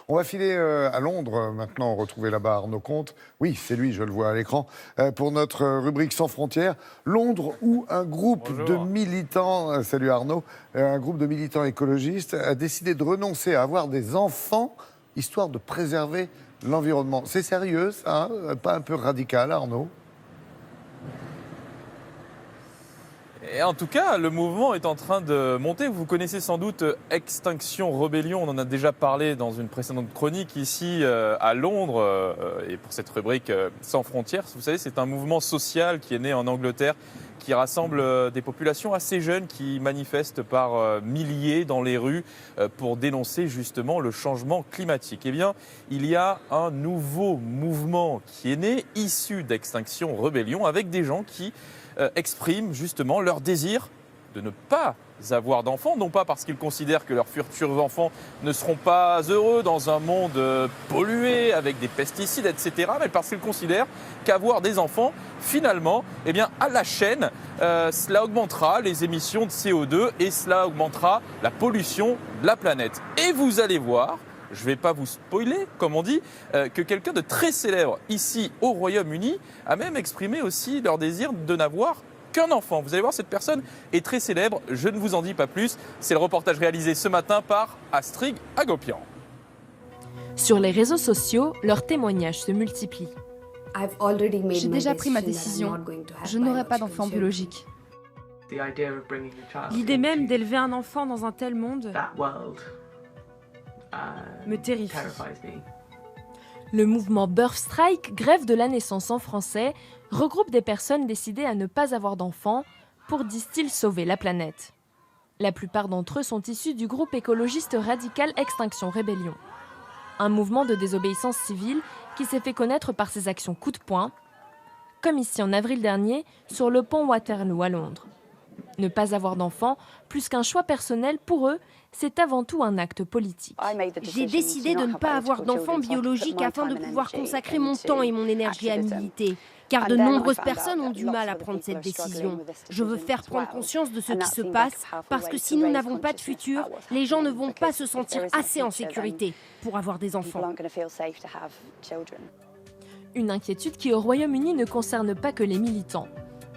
On va filer à Londres maintenant, retrouver là-bas Arnaud Comte. Oui, c'est lui, je le vois à l'écran, pour notre rubrique Sans frontières. Londres, où un groupe de militants, salut Arnaud, un groupe de militants écologistes a décidé de renoncer à avoir des enfants, histoire de préserver l'environnement. C'est sérieux, ça, hein? Pas un peu radical, Arnaud? Et en tout cas, le mouvement est en train de monter. Vous connaissez sans doute Extinction Rebellion. On en a déjà parlé dans une précédente chronique ici à Londres. Et pour cette rubrique Sans frontières, vous savez, c'est un mouvement social qui est né en Angleterre, qui rassemble des populations assez jeunes qui manifestent par milliers dans les rues pour dénoncer justement le changement climatique. Eh bien, il y a un nouveau mouvement qui est né, issu d'Extinction Rebellion, avec des gens qui expriment justement leur désir de ne pas avoir d'enfants, non pas parce qu'ils considèrent que leurs futurs enfants ne seront pas heureux dans un monde pollué avec des pesticides, etc., mais parce qu'ils considèrent qu'avoir des enfants, finalement, eh bien, à la chaîne, cela augmentera les émissions de CO2 et cela augmentera la pollution de la planète. Et vous allez voir, je ne vais pas vous spoiler, comme on dit, que quelqu'un de très célèbre ici au Royaume-Uni a même exprimé aussi leur désir de n'avoir qu'un enfant. Vous allez voir, cette personne est très célèbre, je ne vous en dis pas plus. C'est le reportage réalisé ce matin par Astrid Agopian. Sur les réseaux sociaux, leurs témoignages se multiplient. J'ai déjà pris ma décision. Je n'aurai pas d'enfant biologique. L'idée même d'élever un enfant dans un tel monde me terrifie. Le mouvement Birth Strike, grève de la naissance en français, regroupe des personnes décidées à ne pas avoir d'enfants pour, disent-ils, sauver la planète. La plupart d'entre eux sont issus du groupe écologiste radical Extinction Rebellion. Un mouvement de désobéissance civile qui s'est fait connaître par ses actions coup de poing, comme ici en avril dernier sur le pont Waterloo à Londres. Ne pas avoir d'enfants, plus qu'un choix personnel pour eux, c'est avant tout un acte politique. J'ai décidé de ne pas avoir d'enfants biologiques afin de pouvoir consacrer mon temps et mon énergie à militer. Car de nombreuses personnes ont du mal à prendre cette décision. Je veux faire prendre conscience de ce qui se passe, parce que si nous n'avons pas de futur, les gens ne vont pas se sentir assez en sécurité pour avoir des enfants. Une inquiétude qui au Royaume-Uni ne concerne pas que les militants.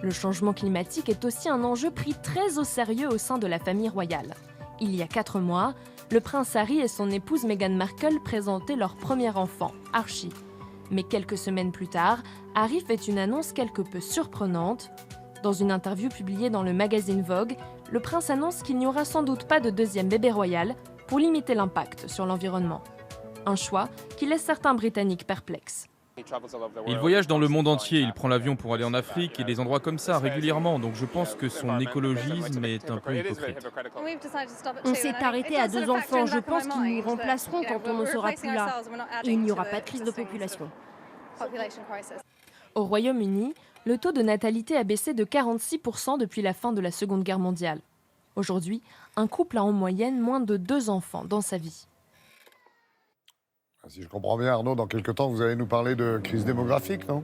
Le changement climatique est aussi un enjeu pris très au sérieux au sein de la famille royale. Il y a 4 mois, le prince Harry et son épouse Meghan Markle présentaient leur premier enfant, Archie. Mais quelques semaines plus tard, Harry fait une annonce quelque peu surprenante. Dans une interview publiée dans le magazine Vogue, le prince annonce qu'il n'y aura sans doute pas de deuxième bébé royal pour limiter l'impact sur l'environnement. Un choix qui laisse certains Britanniques perplexes. Il voyage dans le monde entier, il prend l'avion pour aller en Afrique et des endroits comme ça régulièrement, donc je pense que son écologisme est un peu hypocrite. On s'est arrêté à 2 enfants, je pense qu'ils nous remplaceront quand on ne sera plus là. Et il n'y aura pas de crise de population. Au Royaume-Uni, le taux de natalité a baissé de 46% depuis la fin de la Seconde Guerre mondiale. Aujourd'hui, un couple a en moyenne moins de 2 enfants dans sa vie. Si je comprends bien, Arnaud, dans quelques temps, vous allez nous parler de crise démographique, non?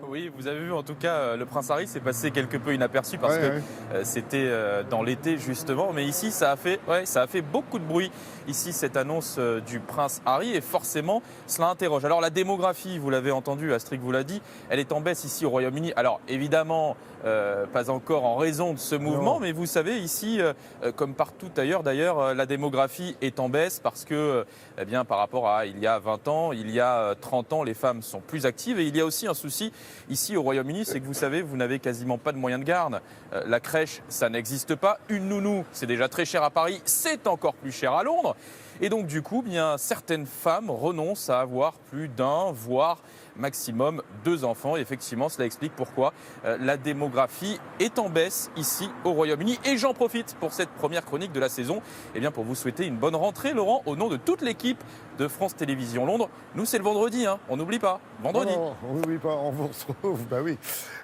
Oui, vous avez vu en tout cas, le prince Harry s'est passé quelque peu inaperçu parce que c'était dans l'été justement. Mais ici, ça a fait beaucoup de bruit. Ici, cette annonce du prince Harry et forcément, cela interroge. Alors la démographie, vous l'avez entendu, Astrid vous l'a dit, elle est en baisse ici au Royaume-Uni. Alors évidemment, pas encore en raison de ce mouvement, mais vous savez, ici, comme partout ailleurs d'ailleurs, la démographie est en baisse parce que, eh bien, par rapport à il y a 20 ans, il y a 30 ans, les femmes sont plus actives. Et il y a aussi un souci ici au Royaume-Uni, c'est que vous savez, vous n'avez quasiment pas de moyens de garde. La crèche, ça n'existe pas. Une nounou, c'est déjà très cher à Paris, c'est encore plus cher à Londres. Et donc du coup, bien, certaines femmes renoncent à avoir plus d'un, voire maximum 2 enfants. Et effectivement, cela explique pourquoi la démographie est en baisse ici au Royaume-Uni. Et j'en profite pour cette première chronique de la saison, eh bien, pour vous souhaiter une bonne rentrée, Laurent, au nom de toute l'équipe de France Télévisions Londres. Nous, c'est le vendredi, hein, on n'oublie pas. Vendredi. Non, on n'oublie pas, on vous retrouve. Bah oui.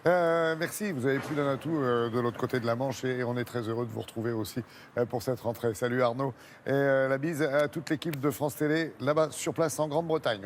Merci, vous avez plus d'un atout de l'autre côté de la Manche et on est très heureux de vous retrouver aussi pour cette rentrée. Salut Arnaud et la bise à toute l'équipe de France Télé là-bas sur place en Grande-Bretagne.